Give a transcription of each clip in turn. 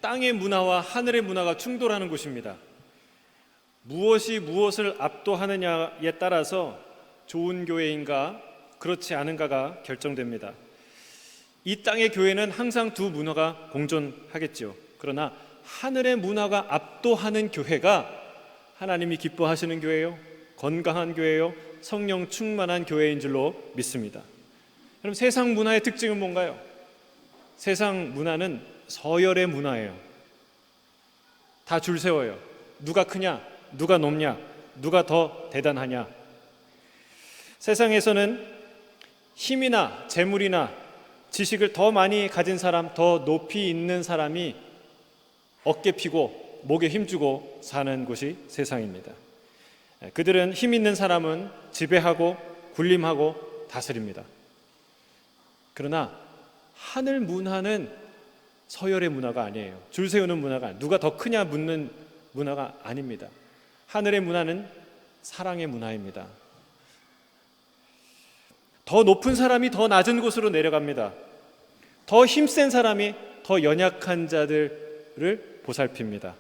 땅의 문화와 하늘의 문화가 충돌하는 곳입니다. 무엇이 무엇을 압도하느냐에 따라서 좋은 교회인가 그렇지 않은가가 결정됩니다. 이 땅의 교회는 항상 두 문화가 공존하겠죠. 그러나 하늘의 문화가 압도하는 교회가 하나님이 기뻐하시는 교회요, 건강한 교회요, 성령 충만한 교회인 줄로 믿습니다. 그럼 세상 문화의 특징은 뭔가요? 세상 문화는 서열의 문화예요. 다 줄 세워요. 누가 크냐, 누가 높냐, 누가 더 대단하냐. 세상에서는 힘이나 재물이나 지식을 더 많이 가진 사람, 더 높이 있는 사람이 어깨 피고 목에 힘주고 사는 곳이 세상입니다. 그들은 힘 있는 사람은 지배하고 군림하고 다스립니다. 그러나 하늘 문화는 서열의 문화가 아니에요. 줄 세우는 문화가 아니에요. 누가 더 크냐 묻는 문화가 아닙니다. 하늘의 문화는 사랑의 문화입니다. 더 높은 사람이 더 낮은 곳으로 내려갑니다. 더 힘센 사람이 더 연약한 자들을 보살핍니다.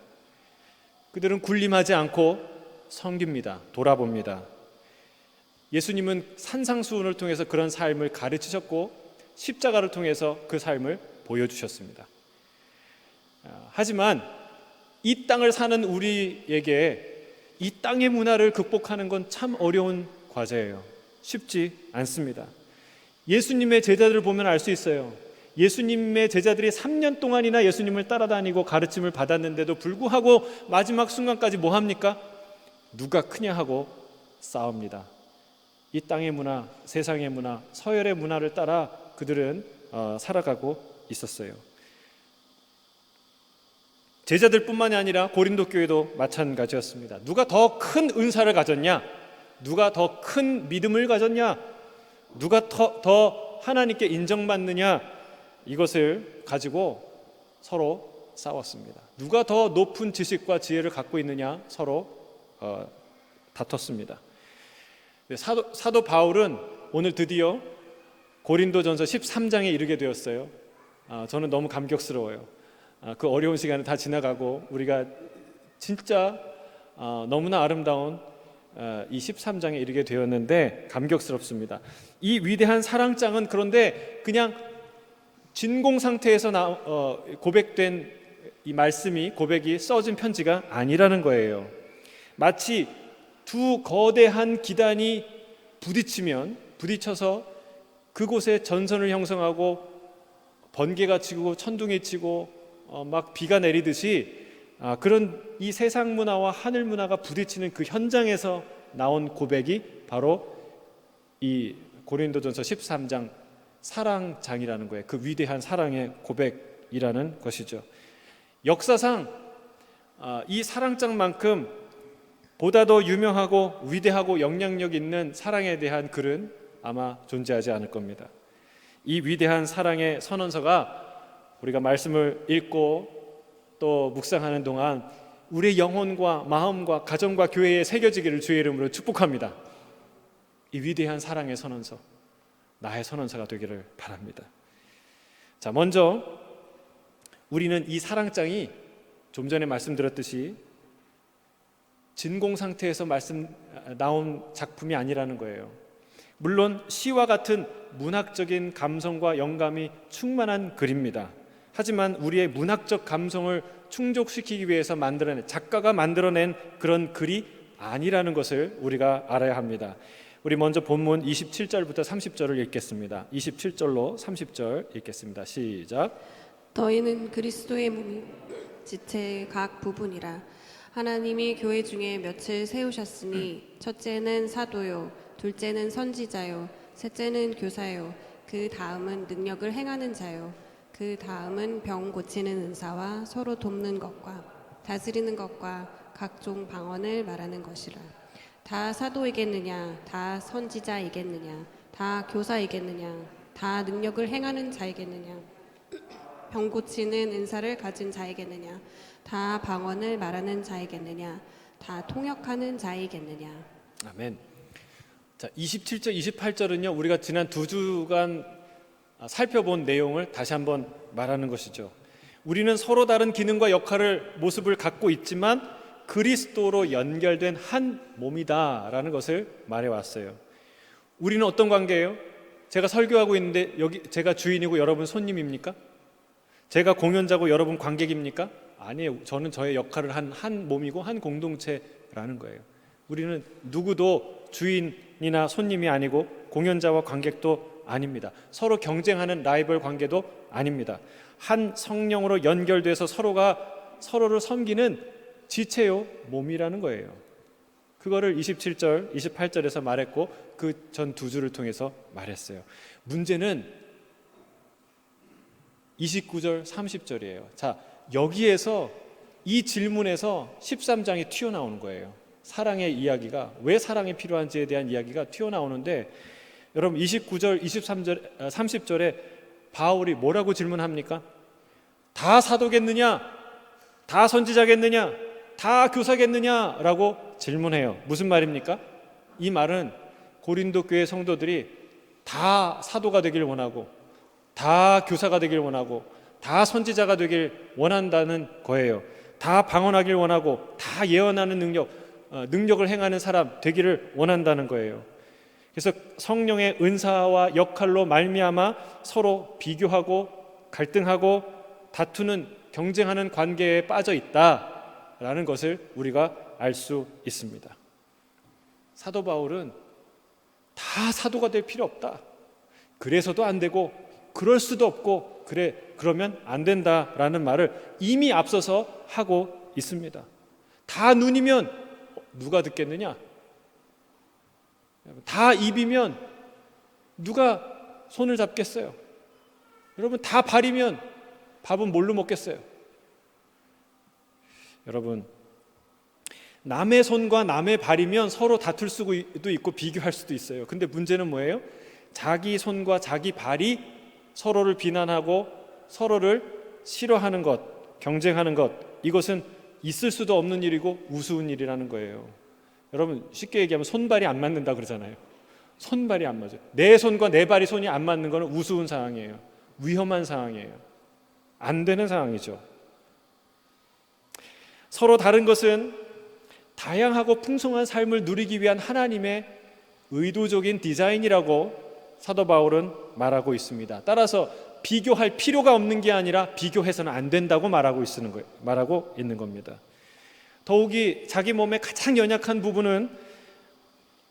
그들은 군림하지 않고 섬깁니다. 돌아봅니다. 예수님은 산상수훈을 통해서 그런 삶을 가르치셨고 십자가를 통해서 그 삶을 보여주셨습니다. 하지만 이 땅을 사는 우리에게 이 땅의 문화를 극복하는 건 참 어려운 과제예요. 쉽지 않습니다. 예수님의 제자들을 보면 알 수 있어요. 예수님의 제자들이 3년 동안이나 예수님을 따라다니고 가르침을 받았는데도 불구하고 마지막 순간까지 뭐 합니까? 누가 크냐 하고 싸웁니다. 이 땅의 문화, 세상의 문화, 서열의 문화를 따라 그들은 살아가고 있었어요. 제자들뿐만이 아니라 고린도 교회도 마찬가지였습니다. 누가 더 큰 은사를 가졌냐? 누가 더 큰 믿음을 가졌냐? 누가 더 하나님께 인정받느냐? 이것을 가지고 서로 싸웠습니다. 누가 더 높은 지식과 지혜를 갖고 있느냐? 서로 다퉜습니다. 사도 바울은 오늘 드디어 고린도전서 13장에 이르게 되었어요. 저는 너무 감격스러워요. 그 어려운 시간은 다 지나가고 우리가 진짜 너무나 아름다운 이 13장에 이르게 되었는데 감격스럽습니다. 이 위대한 사랑장은 그런데 그냥 진공 상태에서 고백된 이 말씀이, 고백이 써진 편지가 아니라는 거예요. 마치 두 거대한 기단이 부딪혀서 그곳에 전선을 형성하고 번개가 치고 천둥이 치고 막 비가 내리듯이 그런 이 세상 문화와 하늘 문화가 부딪히는 그 현장에서 나온 고백이 바로 이 고린도전서 13장 사랑장이라는 거예요. 그 위대한 사랑의 고백이라는 것이죠. 역사상 이 사랑장만큼 보다 더 유명하고 위대하고 영향력 있는 사랑에 대한 글은 아마 존재하지 않을 겁니다. 이 위대한 사랑의 선언서가 우리가 말씀을 읽고 또 묵상하는 동안 우리의 영혼과 마음과 가정과 교회에 새겨지기를 주의 이름으로 축복합니다. 이 위대한 사랑의 선언서, 나의 선언서가 되기를 바랍니다. 자, 먼저 우리는 이 사랑장이 좀 전에 말씀드렸듯이 진공 상태에서 나온 작품이 아니라는 거예요. 물론 시와 같은 문학적인 감성과 영감이 충만한 글입니다. 하지만 우리의 문학적 감성을 충족시키기 위해서 작가가 만들어낸 그런 글이 아니라는 것을 우리가 알아야 합니다. 우리 먼저 본문 27절부터 30절을 읽겠습니다. 27절로 30절 읽겠습니다. 시작. 너희는 그리스도의 몸이 지체의 각 부분이라. 하나님이 교회 중에 몇을 세우셨으니 첫째는 사도요, 둘째는 선지자요, 셋째는 교사요, 그 다음은 능력을 행하는 자요, 그 다음은 병 고치는 은사와 서로 돕는 것과 다스리는 것과 각종 방언을 말하는 것이라. 다 사도이겠느냐, 다 선지자이겠느냐, 다 교사이겠느냐, 다 능력을 행하는 자이겠느냐, 병 고치는 은사를 가진 자이겠느냐, 다 방언을 말하는 자이겠느냐, 다 통역하는 자이겠느냐. 아멘. 자, 27절, 28절은요 우리가 지난 2주간 살펴본 내용을 다시 한번 말하는 것이죠. 우리는 서로 다른 기능과 역할을 모습을 갖고 있지만 그리스도로 연결된 한 몸이다라는 것을 말해왔어요. 우리는 어떤 관계예요? 제가 설교하고 있는데 여기 제가 주인이고 여러분 손님입니까? 제가 공연자고 여러분 관객입니까? 아니에요. 저는 저의 역할을 한 몸이고 한 공동체라는 거예요. 우리는 누구도 주인이나 손님이 아니고 공연자와 관객도 아닙니다. 서로 경쟁하는 라이벌 관계도 아닙니다. 한 성령으로 연결돼서 서로가 서로를 섬기는 지체요 몸이라는 거예요. 그거를 27절, 28절에서 말했고 그 전 두 줄을 통해서 말했어요. 문제는 29절, 30절이에요. 자, 여기에서 이 질문에서 13장이 튀어나오는 거예요. 사랑의 이야기가, 왜 사랑이 필요한지에 대한 이야기가 튀어나오는데, 여러분 29절, 23절, 30절에 바울이 뭐라고 질문합니까? 다 사도겠느냐? 다 선지자겠느냐? 다 교사겠느냐? 라고 질문해요. 무슨 말입니까? 이 말은 고린도 교회 성도들이 다 사도가 되길 원하고 다 교사가 되길 원하고 다 선지자가 되길 원한다는 거예요. 다 방언하길 원하고 다 예언하는 능력을 행하는 사람 되기를 원한다는 거예요. 그래서 성령의 은사와 역할로 말미암아 서로 비교하고 갈등하고 다투는 경쟁하는 관계에 빠져 있다라는 것을 우리가 알 수 있습니다. 사도 바울은 다 사도가 될 필요 없다. 그래서도 안 되고 그럴 수도 없고 그러면 안 된다라는 말을 이미 앞서서 하고 있습니다. 다 눈이면 누가 듣겠느냐? 다 입이면 누가 손을 잡겠어요? 여러분 다 발이면 밥은 뭘로 먹겠어요? 여러분 남의 손과 남의 발이면 서로 다툴 수도 있고 비교할 수도 있어요. 근데 문제는 뭐예요? 자기 손과 자기 발이 서로를 비난하고 서로를 싫어하는 것, 경쟁하는 것, 이것은 있을 수도 없는 일이고 우스운 일이라는 거예요. 여러분 쉽게 얘기하면 손발이 안 맞는다 그러잖아요. 손발이 안 맞아요. 내 손과 내 발이 손이 안 맞는 것은 우스운 상황이에요. 위험한 상황이에요. 안 되는 상황이죠. 서로 다른 것은 다양하고 풍성한 삶을 누리기 위한 하나님의 의도적인 디자인이라고 사도 바울은 말하고 있습니다. 따라서 비교할 필요가 없는 게 아니라 비교해서는 안 된다고 말하고 있는 겁니다. 더욱이 자기 몸의 가장 연약한 부분은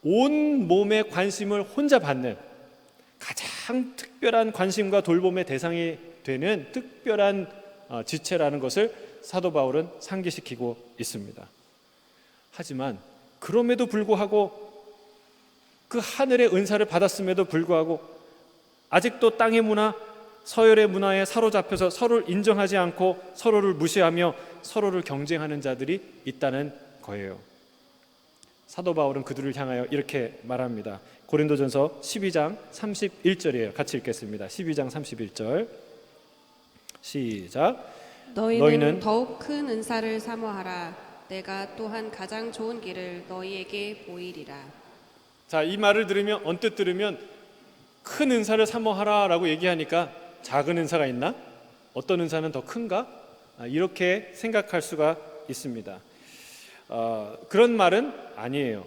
온 몸의 관심을 혼자 받는 가장 특별한 관심과 돌봄의 대상이 되는 특별한 지체라는 것을 사도 바울은 상기시키고 있습니다. 하지만 그럼에도 불구하고 그 하늘의 은사를 받았음에도 불구하고 아직도 땅의 문화, 서열의 문화에 사로잡혀서 서로를 인정하지 않고 서로를 무시하며 서로를 경쟁하는 자들이 있다는 거예요. 사도 바울은 그들을 향하여 이렇게 말합니다. 고린도전서 12장 31절이에요. 같이 읽겠습니다. 12장 31절 시작. 너희는 더욱 큰 은사를 사모하라. 내가 또한 가장 좋은 길을 너희에게 보이리라. 자, 이 말을 들으면 언뜻 들으면 큰 은사를 사모하라라고 얘기하니까 작은 은사가 있나? 어떤 은사는 더 큰가? 이렇게 생각할 수가 있습니다. 그런 말은 아니에요.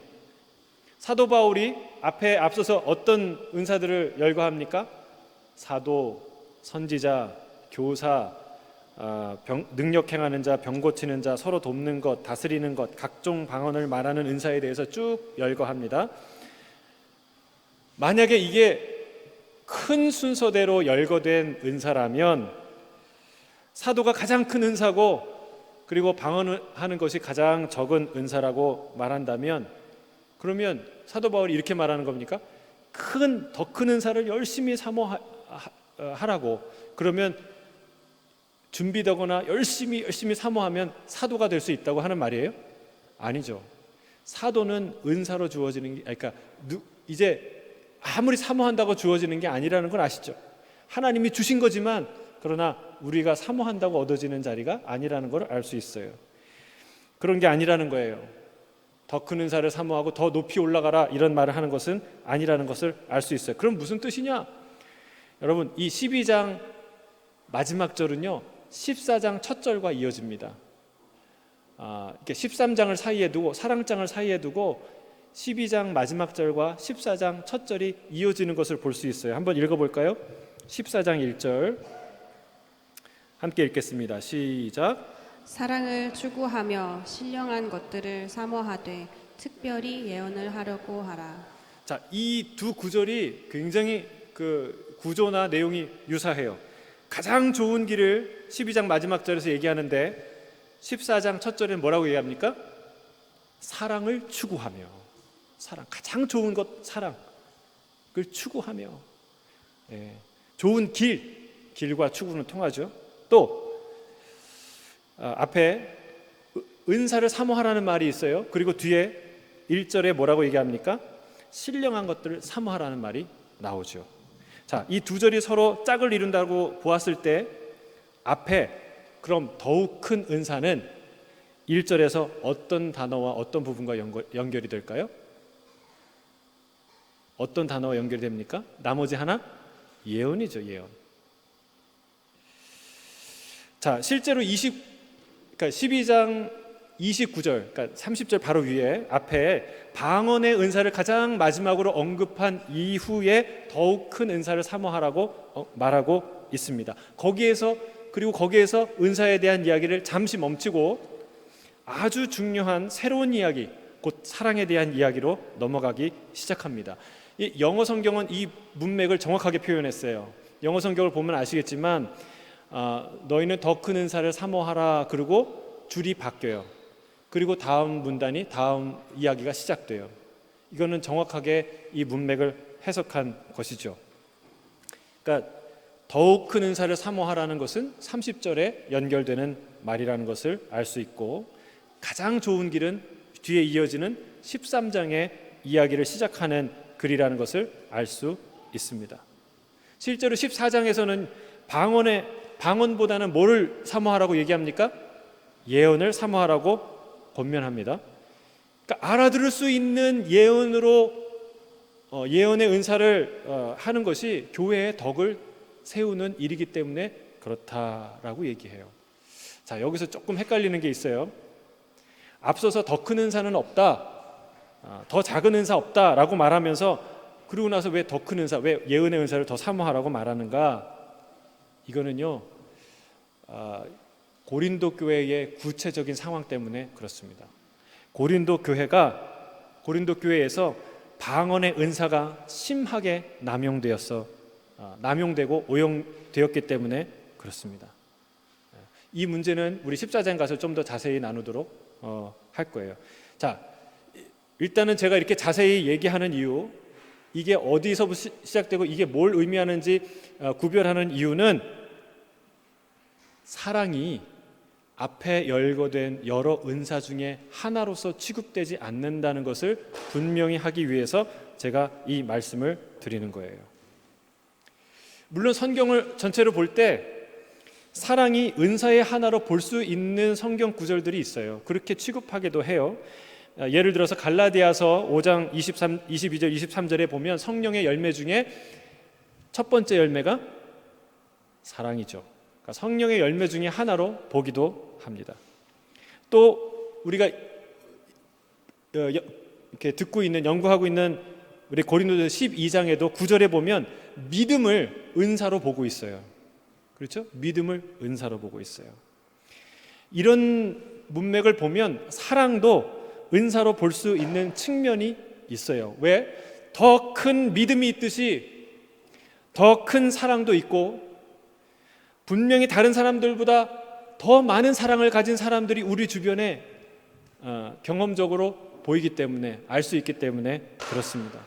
사도 바울이 앞서서 어떤 은사들을 열거합니까? 사도, 선지자, 교사, 능력 행하는 자, 병 고치는 자, 서로 돕는 것, 다스리는 것, 각종 방언을 말하는 은사에 대해서 쭉 열거합니다. 만약에 이게 큰 순서대로 열거된 은사라면 사도가 가장 큰 은사고 그리고 방언하는 것이 가장 적은 은사라고 말한다면 그러면 사도 바울이 이렇게 말하는 겁니까? 더 큰 은사를 열심히 사모하라고 그러면 준비되거나 열심히 사모하면 사도가 될 수 있다고 하는 말이에요? 아니죠. 사도는 은사로 주어지는 게 그러니까 이제 아무리 사모한다고 주어지는 게 아니라는 걸 아시죠? 하나님이 주신 거지만 그러나 우리가 사모한다고 얻어지는 자리가 아니라는 걸 알 수 있어요. 그런 게 아니라는 거예요. 더 큰 은사를 사모하고 더 높이 올라가라 이런 말을 하는 것은 아니라는 것을 알 수 있어요. 그럼 무슨 뜻이냐? 여러분 이 12장 마지막 절은요 14장 첫 절과 이어집니다. 이렇게 13장을 사이에 두고 사랑장을 사이에 두고 12장 마지막 절과 14장 첫 절이 이어지는 것을 볼 수 있어요. 한번 읽어볼까요? 14장 1절 함께 읽겠습니다. 시작. 사랑을 추구하며 신령한 것들을 사모하되 특별히 예언을 하려고 하라. 자, 이 두 구절이 굉장히 그 구조나 내용이 유사해요. 가장 좋은 길을 12장 마지막 절에서 얘기하는데 14장 첫 절에는 뭐라고 얘기합니까? 사랑을 추구하며, 사랑, 가장 좋은 것 사랑을 추구하며, 좋은 길과 추구는 통하죠. 또 앞에 은사를 사모하라는 말이 있어요. 그리고 뒤에 1절에 뭐라고 얘기합니까? 신령한 것들을 사모하라는 말이 나오죠. 자, 이 두 절이 서로 짝을 이룬다고 보았을 때 앞에 그럼 더욱 큰 은사는 1절에서 어떤 단어와 어떤 부분과 연결이 될까요? 어떤 단어와 연결이 됩니까? 나머지 하나? 예언이죠, 예언. 자, 실제로 12장 29절, 그러니까 30절 바로 위에 앞에 방언의 은사를 가장 마지막으로 언급한 이후에 더욱 큰 은사를 사모하라고 말하고 있습니다. 거기에서 은사에 대한 이야기를 잠시 멈추고 아주 중요한 새로운 이야기, 곧 사랑에 대한 이야기로 넘어가기 시작합니다. 이 영어 성경은 이 문맥을 정확하게 표현했어요. 영어 성경을 보면 아시겠지만 너희는 더 큰 은사를 사모하라 그리고 줄이 바뀌어요. 그리고 다음 문단이 다음 이야기가 시작돼요. 이거는 정확하게 이 문맥을 해석한 것이죠. 그러니까 더욱 큰 은사를 사모하라는 것은 30절에 연결되는 말이라는 것을 알 수 있고, 가장 좋은 길은 뒤에 이어지는 13장의 이야기를 시작하는 글이라는 것을 알 수 있습니다. 실제로 14장에서는 방언보다는 뭐를 사모하라고 얘기합니까? 예언을 사모하라고 권면합니다. 그러니까 알아들을 수 있는 예언으로 예언의 은사를 하는 것이 교회의 덕을 세우는 일이기 때문에 그렇다라고 얘기해요. 자, 여기서 조금 헷갈리는 게 있어요. 앞서서 더 큰 은사는 없다, 더 작은 은사 없다라고 말하면서 그러고 나서 왜 더 큰 은사, 왜 예언의 은사를 더 사모하라고 말하는가? 이거는요, 고린도 교회의 구체적인 상황 때문에 그렇습니다. 고린도 교회에서 방언의 은사가 심하게 남용되고 오용되었기 때문에 그렇습니다. 이 문제는 우리 14장 가서 좀 더 자세히 나누도록 할 거예요. 자, 일단은 제가 이렇게 자세히 얘기하는 이유, 이게 어디서부터 시작되고 이게 뭘 의미하는지 구별하는 이유는 사랑이 앞에 열거된 여러 은사 중에 하나로서 취급되지 않는다는 것을 분명히 하기 위해서 제가 이 말씀을 드리는 거예요. 물론 성경을 전체로 볼 때 사랑이 은사의 하나로 볼 수 있는 성경 구절들이 있어요. 그렇게 취급하기도 해요. 예를 들어서 갈라디아서 5장 22절 23절에 보면 성령의 열매 중에 첫 번째 열매가 사랑이죠. 그러니까 성령의 열매 중에 하나로 보기도 합니다. 또 우리가 이렇게 듣고 있는, 연구하고 있는 우리 고린도서 12장에도 9절에 보면 믿음을 은사로 보고 있어요. 그렇죠? 믿음을 은사로 보고 있어요. 이런 문맥을 보면 사랑도 은사로 볼 수 있는 측면이 있어요. 왜? 더 큰 믿음이 있듯이 더 큰 사랑도 있고, 분명히 다른 사람들보다 더 많은 사랑을 가진 사람들이 우리 주변에 경험적으로 보이기 때문에, 알 수 있기 때문에 그렇습니다.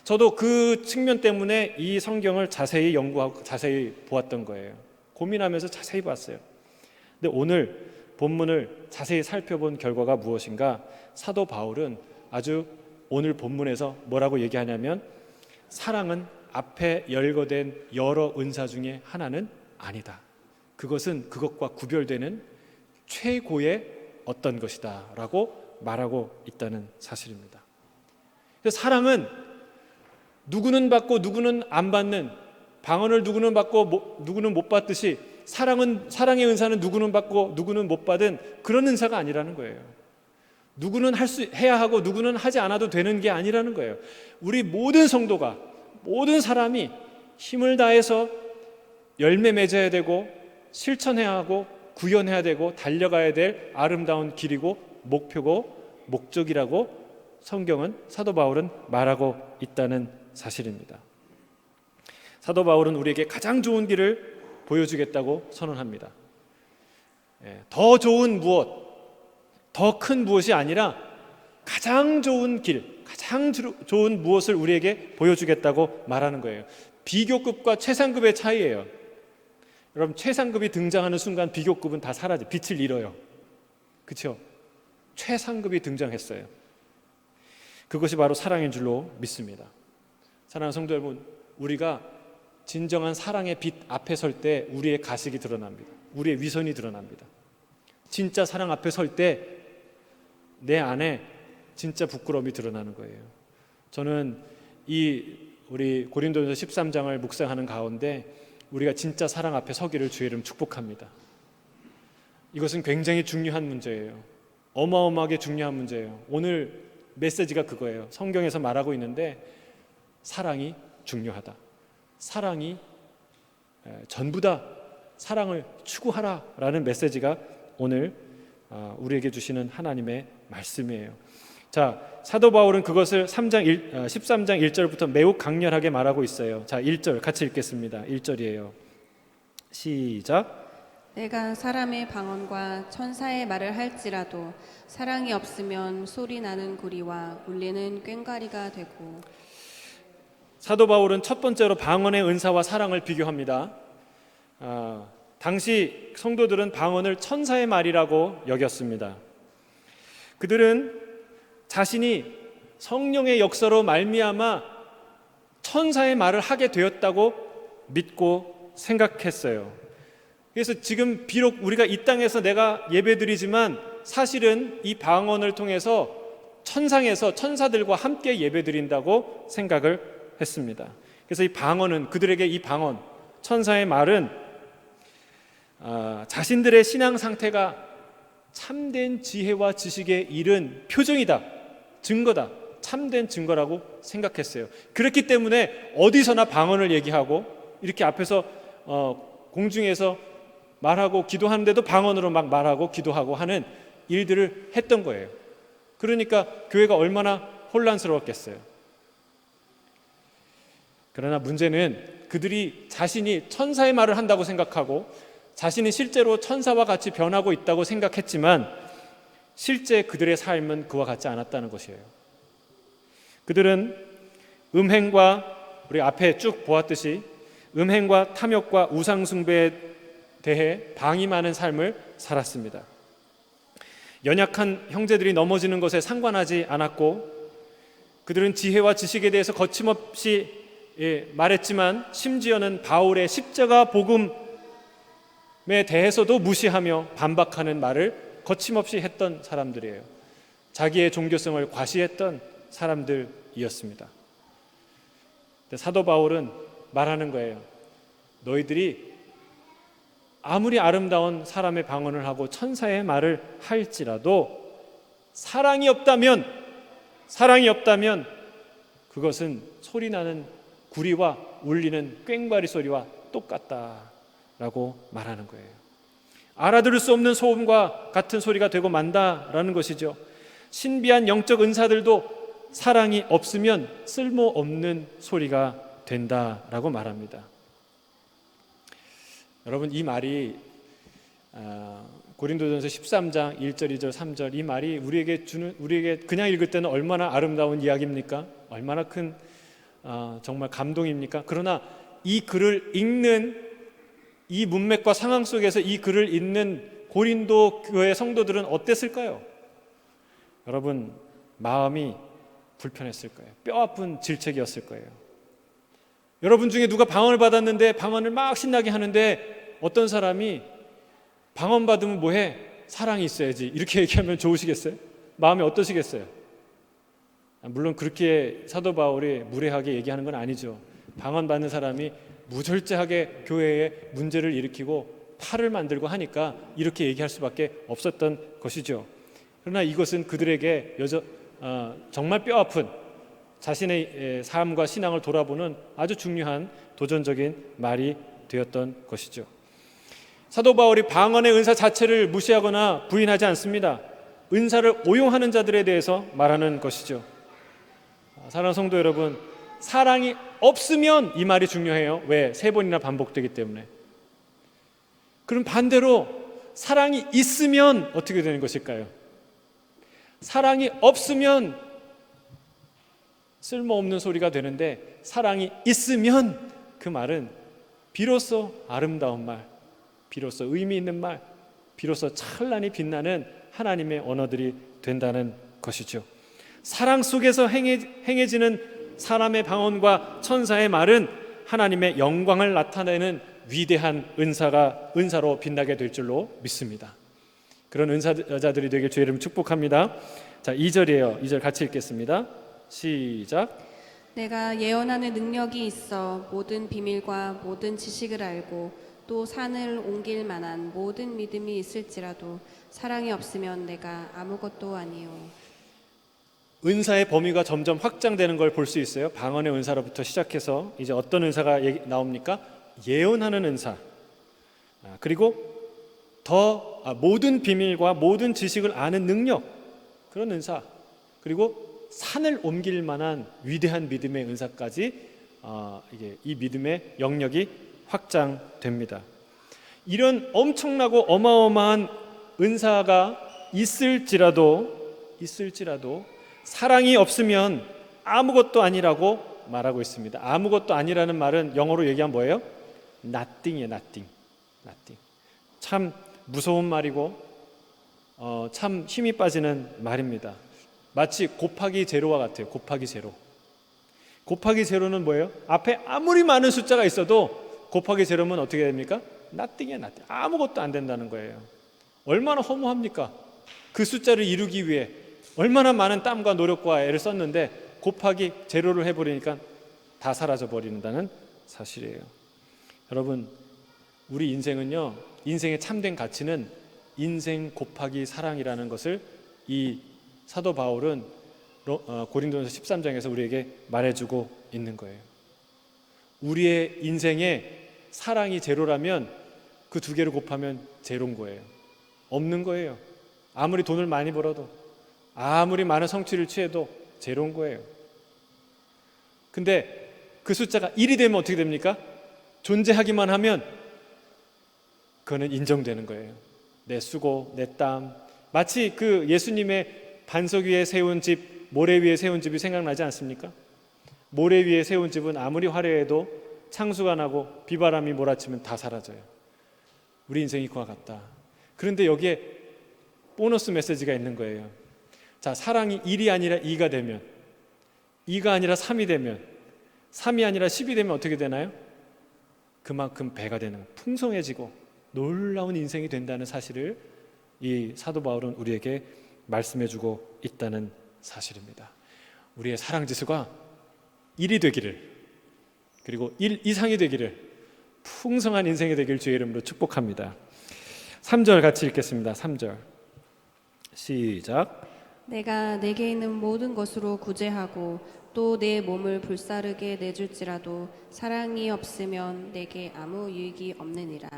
저도 그 측면 때문에 이 성경을 자세히 연구하고 자세히 보았던 거예요. 고민하면서 자세히 봤어요. 근데 오늘 본문을 자세히 살펴본 결과가 무엇인가? 사도 바울은 아주 오늘 본문에서 뭐라고 얘기하냐면, 사랑은 앞에 열거된 여러 은사 중에 하나는 아니다. 그것은 그것과 구별되는 최고의 어떤 것이다 라고 말하고 있다는 사실입니다. 그래서 사랑은 누구는 받고 누구는 안 받는, 방언을 누구는 받고 누구는 못 받듯이 사랑의 은사는 누구는 받고 누구는 못 받은 그런 은사가 아니라는 거예요. 누구는 해야 하고 누구는 하지 않아도 되는 게 아니라는 거예요. 우리 모든 성도가, 모든 사람이 힘을 다해서 열매 맺어야 되고 실천해야 하고 구현해야 되고 달려가야 될 아름다운 길이고 목표고 목적이라고 성경은, 사도 바울은 말하고 있다는 사실입니다. 사도 바울은 우리에게 가장 좋은 길을 보여주겠다고 선언합니다. 더 좋은 무엇, 더 큰 무엇이 아니라 가장 좋은 길, 가장 좋은 무엇을 우리에게 보여주겠다고 말하는 거예요. 비교급과 최상급의 차이예요. 여러분, 최상급이 등장하는 순간 비교급은 다 사라져, 빛을 잃어요. 그렇죠? 최상급이 등장했어요. 그것이 바로 사랑인 줄로 믿습니다. 사랑하는 성도 여러분, 우리가 진정한 사랑의 빛 앞에 설 때 우리의 가식이 드러납니다. 우리의 위선이 드러납니다. 진짜 사랑 앞에 설 때 내 안에 진짜 부끄러움이 드러나는 거예요. 저는 우리 고린도전서 13장을 묵상하는 가운데 우리가 진짜 사랑 앞에 서기를 주의 이름 축복합니다. 이것은 굉장히 중요한 문제예요. 어마어마하게 중요한 문제예요. 오늘 메시지가 그거예요. 성경에서 말하고 있는데 사랑이 중요하다. 사랑이 전부다. 사랑을 추구하라 라는 메시지가 오늘 우리에게 주시는 하나님의 말씀이에요. 자, 사도 바울은 그것을 13장 1절부터 매우 강렬하게 말하고 있어요. 자, 1절 같이 읽겠습니다. 1절이에요. 시작. 내가 사람의 방언과 천사의 말을 할지라도 사랑이 없으면 소리 나는 구리와 울리는 꽹과리가 되고. 사도 바울은 첫 번째로 방언의 은사와 사랑을 비교합니다. 당시 성도들은 방언을 천사의 말이라고 여겼습니다. 그들은 자신이 성령의 역사로 말미암아 천사의 말을 하게 되었다고 믿고 생각했어요. 그래서 지금 비록 우리가 이 땅에서 내가 예배드리지만 사실은 이 방언을 통해서 천상에서 천사들과 함께 예배드린다고 생각을 했습니다. 그래서 이 방언은, 그들에게 이 방언, 천사의 말은 자신들의 신앙 상태가 참된 지혜와 지식에 이른 표정이다, 증거다, 참된 증거라고 생각했어요. 그렇기 때문에 어디서나 방언을 얘기하고 이렇게 앞에서 공중에서 말하고 기도하는데도 방언으로 막 말하고 기도하고 하는 일들을 했던 거예요. 그러니까 교회가 얼마나 혼란스러웠겠어요. 그러나 문제는 그들이 자신이 천사의 말을 한다고 생각하고 자신이 실제로 천사와 같이 변하고 있다고 생각했지만 실제 그들의 삶은 그와 같지 않았다는 것이에요. 그들은 음행과, 우리 앞에 쭉 보았듯이 음행과 탐욕과 우상숭배에 대해 방임하는 삶을 살았습니다. 연약한 형제들이 넘어지는 것에 상관하지 않았고 그들은 지혜와 지식에 대해서 거침없이 말했지만 심지어는 바울의 십자가 복음에 대해서도 무시하며 반박하는 말을 거침없이 했던 사람들이에요. 자기의 종교성을 과시했던 사람들이었습니다. 사도 바울은 말하는 거예요. 너희들이 아무리 아름다운 사람의 방언을 하고 천사의 말을 할지라도 사랑이 없다면 그것은 소리나는 구리와 울리는 꽹과리 소리와 똑같다라고 말하는 거예요. 알아들을 수 없는 소음과 같은 소리가 되고 만다라는 것이죠. 신비한 영적 은사들도 사랑이 없으면 쓸모없는 소리가 된다라고 말합니다. 여러분, 이 말이 고린도전서 13장 1절, 2절, 3절 이 말이 우리에게 그냥 읽을 때는 얼마나 아름다운 이야기입니까? 얼마나 큰 정말 감동입니까? 그러나 이 글을 읽는 이 문맥과 상황 속에서 이 글을 읽는 고린도 교회 성도들은 어땠을까요? 여러분, 마음이 불편했을 거예요. 뼈아픈 질책이었을 거예요. 여러분 중에 누가 방언을 받았는데 방언을 막 신나게 하는데 어떤 사람이 방언 받으면 뭐해? 사랑이 있어야지, 이렇게 얘기하면 좋으시겠어요? 마음이 어떠시겠어요? 물론 그렇게 사도 바울이 무례하게 얘기하는 건 아니죠. 방언 받는 사람이 무절제하게 교회에 문제를 일으키고 팔을 만들고 하니까 이렇게 얘기할 수밖에 없었던 것이죠. 그러나 이것은 그들에게 정말 뼈아픈 자신의 삶과 신앙을 돌아보는 아주 중요한 도전적인 말이 되었던 것이죠. 사도 바울이 방언의 은사 자체를 무시하거나 부인하지 않습니다. 은사를 오용하는 자들에 대해서 말하는 것이죠. 사랑하는 성도 여러분, 사랑이 없으면 이 말이 중요해요. 왜? 3번이나 반복되기 때문에. 그럼 반대로 사랑이 있으면 어떻게 되는 것일까요? 사랑이 없으면 쓸모없는 소리가 되는데, 사랑이 있으면 그 말은 비로소 아름다운 말, 비로소 의미 있는 말, 비로소 찬란히 빛나는 하나님의 언어들이 된다는 것이죠. 사랑 속에서 행해지는 사람의 방언과 천사의 말은 하나님의 영광을 나타내는 위대한 은사로 빛나게 될 줄로 믿습니다. 그런 은사자들이 되길 주의 이름 축복합니다. 자, 2절이에요. 2절 같이 읽겠습니다. 시작. 내가 예언하는 능력이 있어 모든 비밀과 모든 지식을 알고 또 산을 옮길 만한 모든 믿음이 있을지라도 사랑이 없으면 내가 아무것도 아니요. 은사의 범위가 점점 확장되는 걸 볼 수 있어요. 방언의 은사로부터 시작해서 이제 어떤 은사가 나옵니까? 예언하는 은사, 그리고 모든 비밀과 모든 지식을 아는 능력, 그런 은사, 그리고 산을 옮길 만한 위대한 믿음의 은사까지 이 믿음의 영역이 확장됩니다. 이런 엄청나고 어마어마한 은사가 있을지라도 사랑이 없으면 아무것도 아니라고 말하고 있습니다. 아무것도 아니라는 말은 영어로 얘기하면 뭐예요? nothing이에요. nothing. 참 무서운 말이고 참 힘이 빠지는 말입니다. 마치 곱하기 제로와 같아요. 곱하기 제로. 곱하기 제로는 뭐예요? 앞에 아무리 많은 숫자가 있어도 곱하기 제로면 어떻게 됩니까? nothing이에요. nothing. 아무것도 안 된다는 거예요. 얼마나 허무합니까? 그 숫자를 이루기 위해 얼마나 많은 땀과 노력과 애를 썼는데 곱하기 제로를 해버리니까 다 사라져버린다는 사실이에요. 여러분, 우리 인생은요, 인생의 참된 가치는 인생 곱하기 사랑이라는 것을 이 사도 바울은 고린도전서 13장에서 우리에게 말해주고 있는 거예요. 우리의 인생에 사랑이 제로라면 그 두 개를 곱하면 제로인 거예요. 없는 거예요. 아무리 돈을 많이 벌어도, 아무리 많은 성취를 취해도 제로인 거예요. 근데 그 숫자가 1이 되면 어떻게 됩니까? 존재하기만 하면 그거는 인정되는 거예요. 내 수고, 내 땀. 마치 그 예수님의 반석 위에 세운 집, 모래 위에 세운 집이 생각나지 않습니까? 모래 위에 세운 집은 아무리 화려해도 창수가 나고 비바람이 몰아치면 다 사라져요. 우리 인생이 그와 같다. 그런데 여기에 보너스 메시지가 있는 거예요. 자, 사랑이 1이 아니라 2가 되면, 2가 아니라 3이 되면, 3이 아니라 10이 되면 어떻게 되나요? 그만큼 배가 되는, 풍성해지고 놀라운 인생이 된다는 사실을 이 사도 바울은 우리에게 말씀해주고 있다는 사실입니다. 우리의 사랑 지수가 1이 되기를, 그리고 1 이상이 되기를, 풍성한 인생이 되길 주의 이름으로 축복합니다. 3절 같이 읽겠습니다. 3절 시작. 내가 내게 있는 모든 것으로 구제하고 또 내 몸을 불사르게 내줄지라도 사랑이 없으면 내게 아무 유익이 없느니라.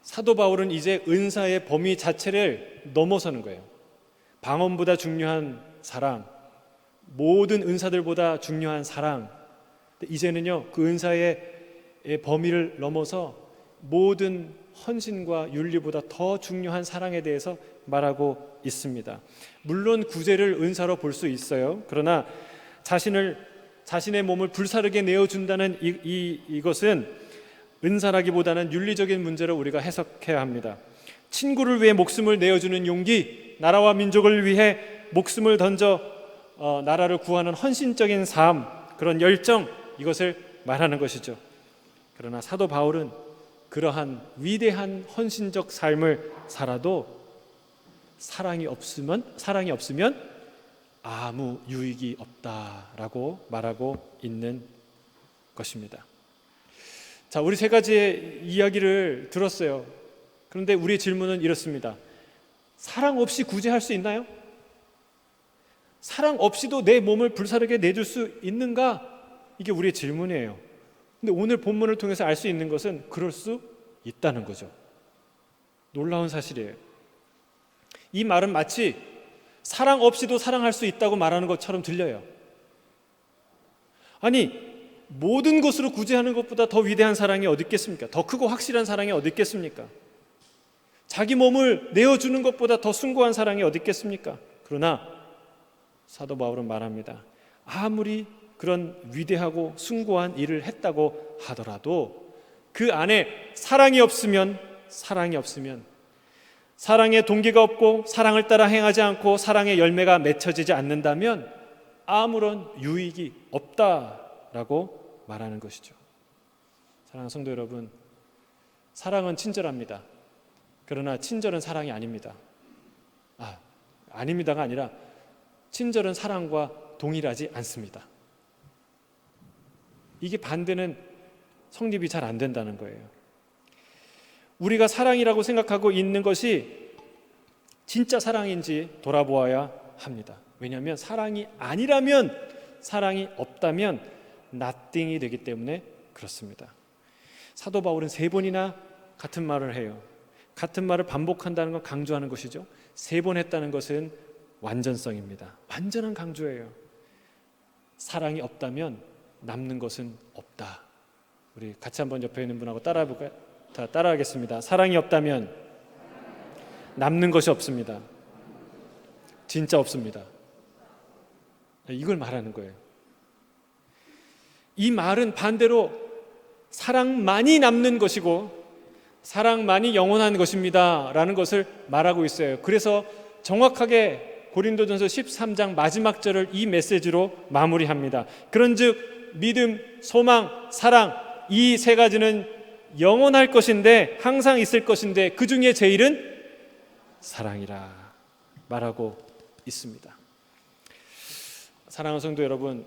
사도 바울은 이제 은사의 범위 자체를 넘어서는 거예요. 방언보다 중요한 사랑, 모든 은사들보다 중요한 사랑. 이제는요, 그 은사의 범위를 넘어서 모든 헌신과 윤리보다 더 중요한 사랑에 대해서 말하고 있습니다. 물론 구제를 은사로 볼 수 있어요. 그러나 자신의 몸을 불사르게 내어준다는 이것은 은사라기보다는 윤리적인 문제로 우리가 해석해야 합니다. 친구를 위해 목숨을 내어주는 용기, 나라와 민족을 위해 목숨을 던져 나라를 구하는 헌신적인 삶, 그런 열정, 이것을 말하는 것이죠. 그러나 사도 바울은 그러한 위대한 헌신적 삶을 살아도 사랑이 없으면 아무 유익이 없다라고 말하고 있는 것입니다. 자, 우리 세 가지의 이야기를 들었어요. 그런데 우리의 질문은 이렇습니다. 사랑 없이 구제할 수 있나요? 사랑 없이도 내 몸을 불사르게 내줄 수 있는가? 이게 우리의 질문이에요. 근데 오늘 본문을 통해서 알 수 있는 것은 그럴 수 있다는 거죠. 놀라운 사실이에요. 이 말은 마치 사랑 없이도 사랑할 수 있다고 말하는 것처럼 들려요. 아니, 모든 것으로 구제하는 것보다 더 위대한 사랑이 어디 있겠습니까? 더 크고 확실한 사랑이 어디 있겠습니까? 자기 몸을 내어주는 것보다 더 숭고한 사랑이 어디 있겠습니까? 그러나 사도 바울은 말합니다. 아무리 그런 위대하고 숭고한 일을 했다고 하더라도 그 안에 사랑이 없으면 사랑의 동기가 없고 사랑을 따라 행하지 않고 사랑의 열매가 맺혀지지 않는다면 아무런 유익이 없다라고 말하는 것이죠. 사랑하는 성도 여러분, 사랑은 친절합니다. 그러나 친절은 사랑이 아닙니다. 아닙니다가 아니라 친절은 사랑과 동일하지 않습니다. 이게 반대는 성립이 잘 안 된다는 거예요. 우리가 사랑이라고 생각하고 있는 것이 진짜 사랑인지 돌아보아야 합니다. 왜냐하면 사랑이 아니라면, 사랑이 없다면 nothing이 되기 때문에 그렇습니다. 사도 바울은 3번이나 같은 말을 해요. 같은 말을 반복한다는 건 강조하는 것이죠. 3번 했다는 것은 완전성입니다. 완전한 강조예요. 사랑이 없다면 남는 것은 없다. 우리 같이 한번 옆에 있는 분하고 따라해볼까요? 따라하겠습니다. 사랑이 없다면 남는 것이 없습니다. 진짜 없습니다. 이걸 말하는 거예요. 이 말은 반대로 사랑만이 남는 것이고 사랑만이 영원한 것입니다 라는 것을 말하고 있어요. 그래서 정확하게 고린도전서 13장 마지막 절을 이 메시지로 마무리합니다. 그런즉 믿음, 소망, 사랑, 이 3가지는 영원할 것인데, 항상 있을 것인데 그 중에 제일은 사랑이라 말하고 있습니다. 사랑하는 성도 여러분,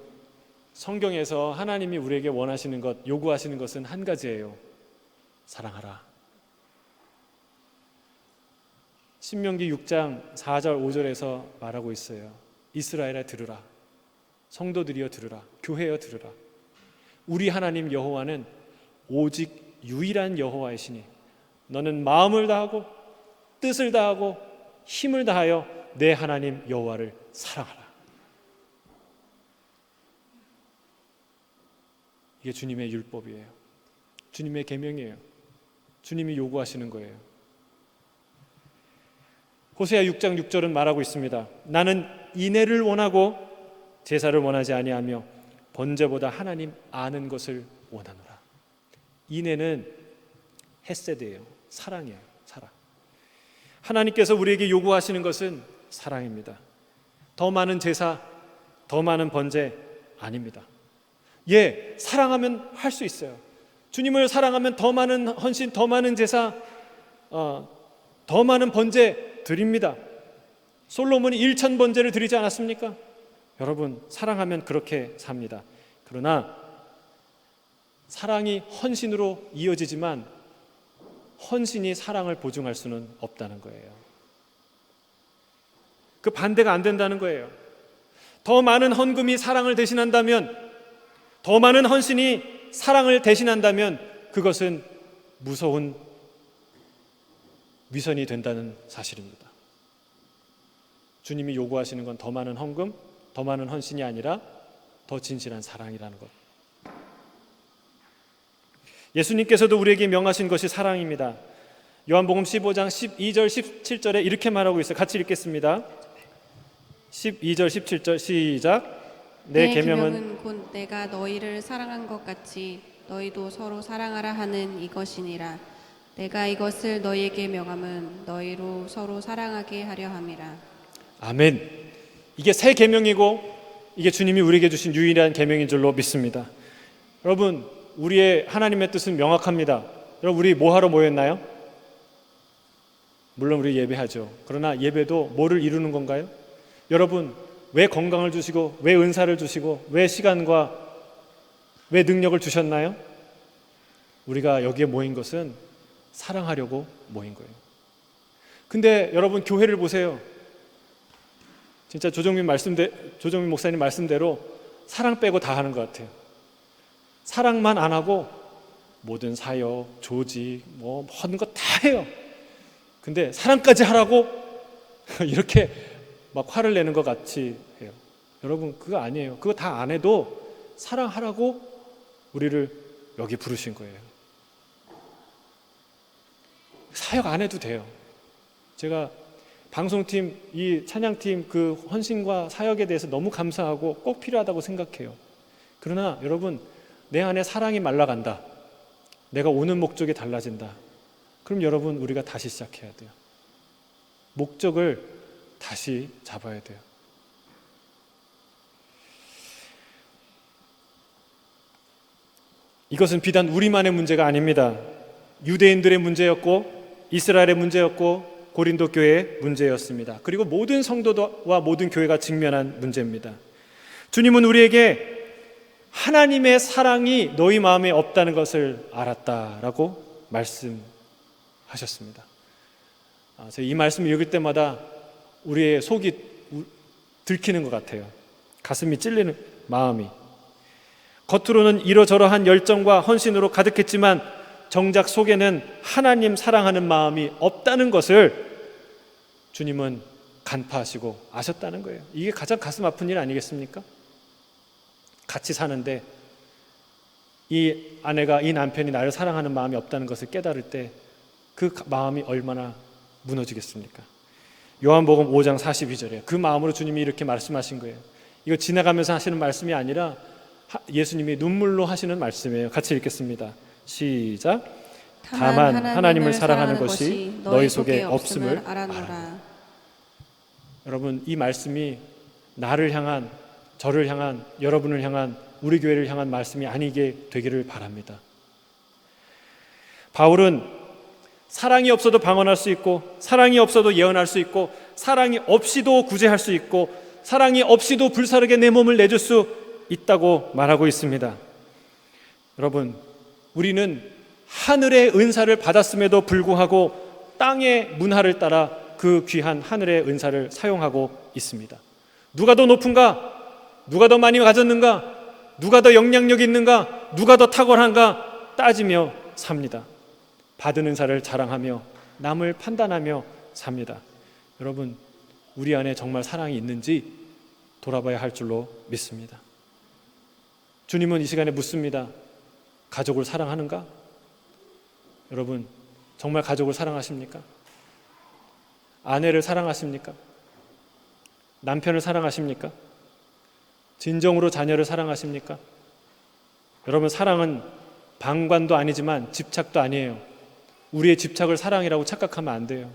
성경에서 하나님이 우리에게 원하시는 것, 요구하시는 것은 한 가지예요. 사랑하라. 신명기 6장 4절 5절에서 말하고 있어요. 이스라엘아 들으라. 성도들이여 들으라. 교회여 들으라. 우리 하나님 여호와는 오직 유일한 여호와이시니 너는 마음을 다하고 뜻을 다하고 힘을 다하여 내 하나님 여호와를 사랑하라. 이게 주님의 율법이에요. 주님의 계명이에요. 주님이 요구하시는 거예요. 호세아 6장 6절은 말하고 있습니다. 나는 인애를 원하고 제사를 원하지 아니하며 번제보다 하나님 아는 것을 원하노라. 인애는 헤세드예요. 사랑이에요. 사랑. 하나님께서 우리에게 요구하시는 것은 사랑입니다. 더 많은 제사, 더 많은 번제 아닙니다. 예, 사랑하면 할 수 있어요. 주님을 사랑하면 더 많은 헌신, 더 많은 제사, 더 많은 번제 드립니다. 솔로몬이 1000번제를 드리지 않았습니까? 여러분, 사랑하면 그렇게 삽니다. 그러나 사랑이 헌신으로 이어지지만 헌신이 사랑을 보증할 수는 없다는 거예요. 그 반대가 안 된다는 거예요. 더 많은 헌금이 사랑을 대신한다면, 더 많은 헌신이 사랑을 대신한다면 그것은 무서운 위선이 된다는 사실입니다. 주님이 요구하시는 건 더 많은 헌금, 더 많은 헌신이 아니라 더 진실한 사랑이라는 것. 예수님께서도 우리에게 명하신 것이 사랑입니다. 요한복음 15장 12절 17절에 이렇게 말하고 있어요. 같이 읽겠습니다. 12절 17절 시작. 내 계명은 곧 내가 너희를 사랑한 것 같이 너희도 서로 사랑하라 하는 이것이니라. 내가 이것을 너희에게 명함은 너희로 서로 사랑하게 하려 함이라. 아멘. 이게 새 계명이고 이게 주님이 우리에게 주신 유일한 계명인 줄로 믿습니다. 여러분, 우리의 하나님의 뜻은 명확합니다. 여러분, 우리 뭐 하러 모였나요? 물론 우리 예배하죠. 그러나 예배도 뭐를 이루는 건가요? 여러분, 왜 건강을 주시고 왜 은사를 주시고 왜 시간과 왜 능력을 주셨나요? 우리가 여기에 모인 것은 사랑하려고 모인 거예요. 근데 여러분 교회를 보세요. 진짜 조정민 목사님 말씀대로 사랑 빼고 다 하는 것 같아요. 사랑만 안 하고 모든 사역, 조직, 모든 거 다 해요. 근데 사랑까지 하라고 이렇게 막 화를 내는 것 같이 해요. 여러분 그거 아니에요. 그거 다 안 해도 사랑하라고 우리를 여기 부르신 거예요. 사역 안 해도 돼요. 제가 방송팀, 이 찬양팀 그 헌신과 사역에 대해서 너무 감사하고 꼭 필요하다고 생각해요. 그러나 여러분 내 안에 사랑이 말라간다. 내가 오는 목적이 달라진다. 그럼 여러분 우리가 다시 시작해야 돼요. 목적을 다시 잡아야 돼요. 이것은 비단 우리만의 문제가 아닙니다. 유대인들의 문제였고 이스라엘의 문제였고 고린도 교회의 문제였습니다. 그리고 모든 성도와 모든 교회가 직면한 문제입니다. 주님은 우리에게 하나님의 사랑이 너희 마음에 없다는 것을 알았다라고 말씀하셨습니다. 제가 이 말씀을 읽을 때마다 우리의 속이 들키는 것 같아요. 가슴이 찔리는 마음이. 겉으로는 이러저러한 열정과 헌신으로 가득했지만 정작 속에는 하나님 사랑하는 마음이 없다는 것을 주님은 간파하시고 아셨다는 거예요. 이게 가장 가슴 아픈 일 아니겠습니까? 같이 사는데 이 아내가, 이 남편이 나를 사랑하는 마음이 없다는 것을 깨달을 때 그 마음이 얼마나 무너지겠습니까? 요한복음 5장 42절에 그 마음으로 주님이 이렇게 말씀하신 거예요. 이거 지나가면서 하시는 말씀이 아니라 예수님이 눈물로 하시는 말씀이에요. 같이 읽겠습니다. 시작. 다만 하나님을 사랑하는 것이 너희 속에 없음을 알아노라. 여러분 이 말씀이 나를 향한, 저를 향한, 여러분을 향한, 우리 교회를 향한 말씀이 아니게 되기를 바랍니다. 바울은 사랑이 없어도 방언할 수 있고 사랑이 없어도 예언할 수 있고 사랑이 없이도 구제할 수 있고 사랑이 없이도 불사르게 내 몸을 내줄 수 있다고 말하고 있습니다. 여러분 우리는 하늘의 은사를 받았음에도 불구하고 땅의 문화를 따라 그 귀한 하늘의 은사를 사용하고 있습니다. 누가 더 높은가? 누가 더 많이 가졌는가? 누가 더 영향력이 있는가? 누가 더 탁월한가? 따지며 삽니다. 받은 은사를 자랑하며 남을 판단하며 삽니다. 여러분 우리 안에 정말 사랑이 있는지 돌아봐야 할 줄로 믿습니다. 주님은 이 시간에 묻습니다. 가족을 사랑하는가? 여러분 정말 가족을 사랑하십니까? 아내를 사랑하십니까? 남편을 사랑하십니까? 진정으로 자녀를 사랑하십니까? 여러분 사랑은 방관도 아니지만 집착도 아니에요. 우리의 집착을 사랑이라고 착각하면 안 돼요.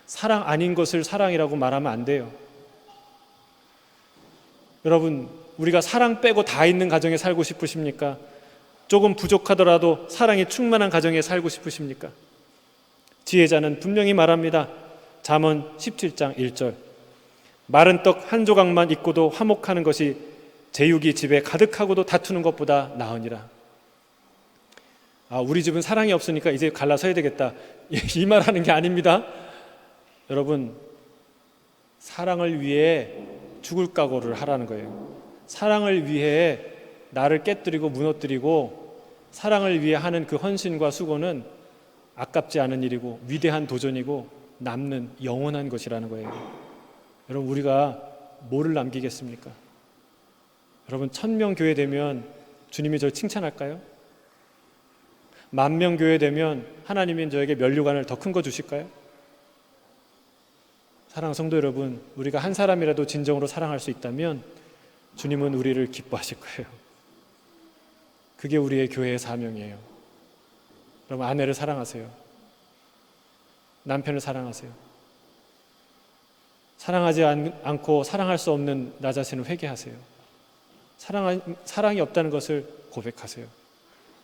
사랑 아닌 것을 사랑이라고 말하면 안 돼요. 여러분 우리가 사랑 빼고 다 있는 가정에 살고 싶으십니까? 조금 부족하더라도 사랑이 충만한 가정에 살고 싶으십니까? 지혜자는 분명히 말합니다. 잠언 17장 1절 마른 떡 한 조각만 있고도 화목하는 것이 제육이 집에 가득하고도 다투는 것보다 나으니라. 우리 집은 사랑이 없으니까 이제 갈라서야 되겠다 이 말하는 게 아닙니다. 여러분 사랑을 위해 죽을 각오를 하라는 거예요. 사랑을 위해 나를 깨뜨리고 무너뜨리고 사랑을 위해 하는 그 헌신과 수고는 아깝지 않은 일이고 위대한 도전이고 남는 영원한 것이라는 거예요. 여러분 우리가 뭐를 남기겠습니까? 여러분 1000명 교회 되면 주님이 저를 칭찬할까요? 10,000명 교회 되면 하나님이 저에게 면류관을 더 큰 거 주실까요? 사랑하는 성도 여러분, 우리가 한 사람이라도 진정으로 사랑할 수 있다면 주님은 우리를 기뻐하실 거예요. 그게 우리의 교회의 사명이에요. 여러분 아내를 사랑하세요. 남편을 사랑하세요. 사랑하지 않고 사랑할 수 없는 나 자신을 회개하세요. 사랑이 없다는 것을 고백하세요.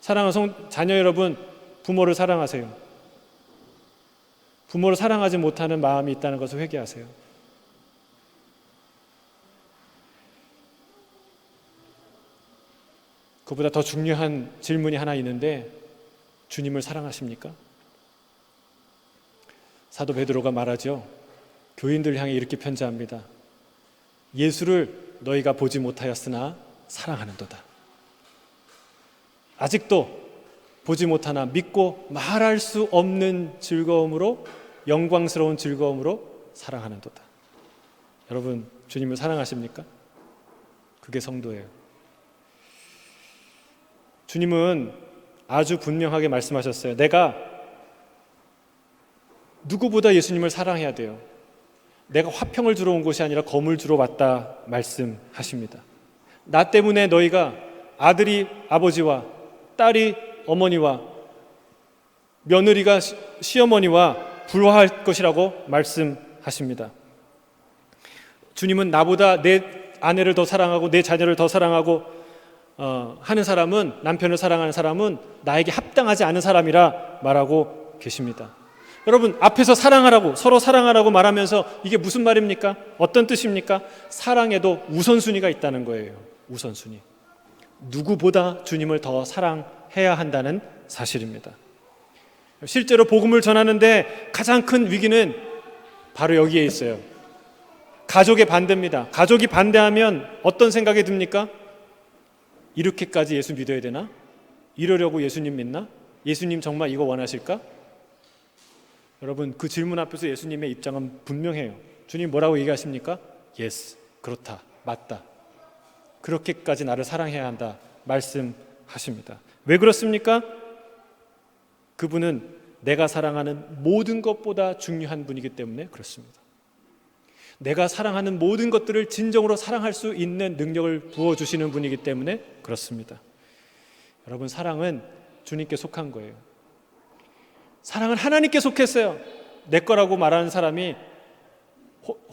사랑하는 자녀 여러분, 부모를 사랑하세요. 부모를 사랑하지 못하는 마음이 있다는 것을 회개하세요. 그보다 더 중요한 질문이 하나 있는데 주님을 사랑하십니까? 사도 베드로가 말하죠. 교인들 향해 이렇게 편지합니다. 예수를 너희가 보지 못하였으나 사랑하는도다. 아직도 보지 못하나 믿고 말할 수 없는 즐거움으로, 영광스러운 즐거움으로 사랑하는도다. 여러분, 주님을 사랑하십니까? 그게 성도예요. 주님은 아주 분명하게 말씀하셨어요. 내가 누구보다 예수님을 사랑해야 돼요. 내가 화평을 주러 온 것이 아니라 검을 주러 왔다 말씀하십니다. 나 때문에 너희가 아들이 아버지와 딸이 어머니와 며느리가 시어머니와 불화할 것이라고 말씀하십니다. 주님은 나보다 내 아내를 더 사랑하고 내 자녀를 더 사랑하고 하는 사람은, 남편을 사랑하는 사람은 나에게 합당하지 않은 사람이라 말하고 계십니다. 여러분, 앞에서 사랑하라고, 서로 사랑하라고 말하면서 이게 무슨 말입니까? 어떤 뜻입니까? 사랑에도 우선순위가 있다는 거예요. 우선순위. 누구보다 주님을 더 사랑해야 한다는 사실입니다. 실제로 복음을 전하는데 가장 큰 위기는 바로 여기에 있어요. 가족의 반대입니다. 가족이 반대하면 어떤 생각이 듭니까? 이렇게까지 예수 믿어야 되나? 이러려고 예수님 믿나? 예수님 정말 이거 원하실까? 여러분, 그 질문 앞에서 예수님의 입장은 분명해요. 주님 뭐라고 얘기하십니까? Yes, 그렇다, 맞다. 그렇게까지 나를 사랑해야 한다 말씀하십니다. 왜 그렇습니까? 그분은 내가 사랑하는 모든 것보다 중요한 분이기 때문에 그렇습니다. 내가 사랑하는 모든 것들을 진정으로 사랑할 수 있는 능력을 부어주시는 분이기 때문에 그렇습니다. 여러분, 사랑은 주님께 속한 거예요. 사랑은 하나님께 속했어요. 내 거라고 말하는 사람이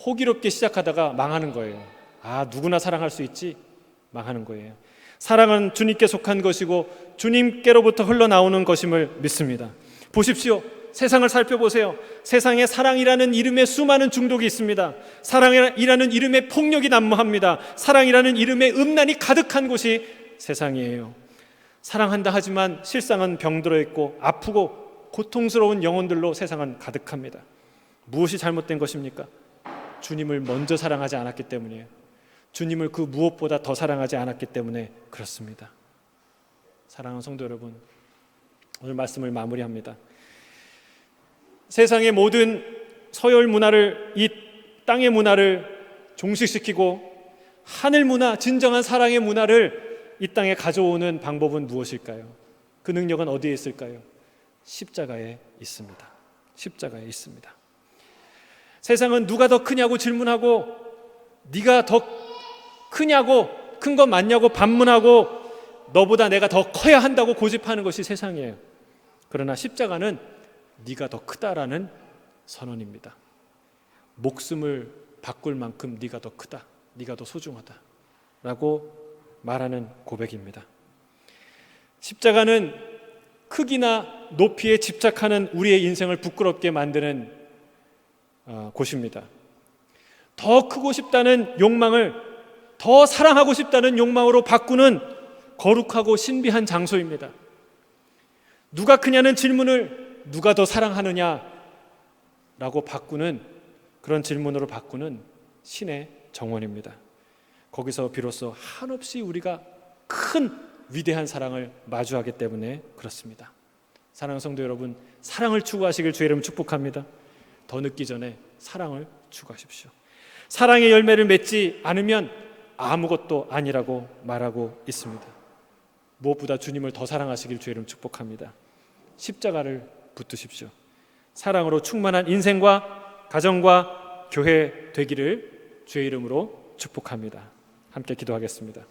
호기롭게 시작하다가 망하는 거예요. 아, 누구나 사랑할 수 있지? 망하는 거예요. 사랑은 주님께 속한 것이고 주님께로부터 흘러나오는 것임을 믿습니다. 보십시오. 세상을 살펴보세요. 세상에 사랑이라는 이름의 수많은 중독이 있습니다. 사랑이라는 이름의 폭력이 난무합니다. 사랑이라는 이름의 음란이 가득한 곳이 세상이에요. 사랑한다 하지만 실상은 병들어 있고 아프고 고통스러운 영혼들로 세상은 가득합니다. 무엇이 잘못된 것입니까? 주님을 먼저 사랑하지 않았기 때문이에요. 주님을 그 무엇보다 더 사랑하지 않았기 때문에 그렇습니다. 사랑하는 성도 여러분, 오늘 말씀을 마무리합니다. 세상의 모든 서열 문화를, 이 땅의 문화를 종식시키고 하늘 문화, 진정한 사랑의 문화를 이 땅에 가져오는 방법은 무엇일까요? 그 능력은 어디에 있을까요? 십자가에 있습니다. 십자가에 있습니다. 세상은 누가 더 크냐고 질문하고, 네가 더 크냐고, 큰 거 맞냐고 반문하고, 너보다 내가 더 커야 한다고 고집하는 것이 세상이에요. 그러나 십자가는 네가 더 크다라는 선언입니다. 목숨을 바꿀 만큼 네가 더 크다, 네가 더 소중하다 라고 말하는 고백입니다. 십자가는 크기나 높이에 집착하는 우리의 인생을 부끄럽게 만드는 곳입니다. 더 크고 싶다는 욕망을 더 사랑하고 싶다는 욕망으로 바꾸는 거룩하고 신비한 장소입니다. 누가 크냐는 질문을 누가 더 사랑하느냐라고 바꾸는, 그런 질문으로 바꾸는 신의 정원입니다. 거기서 비로소 한없이 우리가 큰 위대한 사랑을 마주하기 때문에 그렇습니다. 사랑하는 성도 여러분, 사랑을 추구하시길 주의 이름 축복합니다. 더 늦기 전에 사랑을 추구하십시오. 사랑의 열매를 맺지 않으면 아무것도 아니라고 말하고 있습니다. 무엇보다 주님을 더 사랑하시길 주의 이름 축복합니다. 십자가를 붙드십시오. 사랑으로 충만한 인생과 가정과 교회 되기를 주의 이름으로 축복합니다. 함께 기도하겠습니다.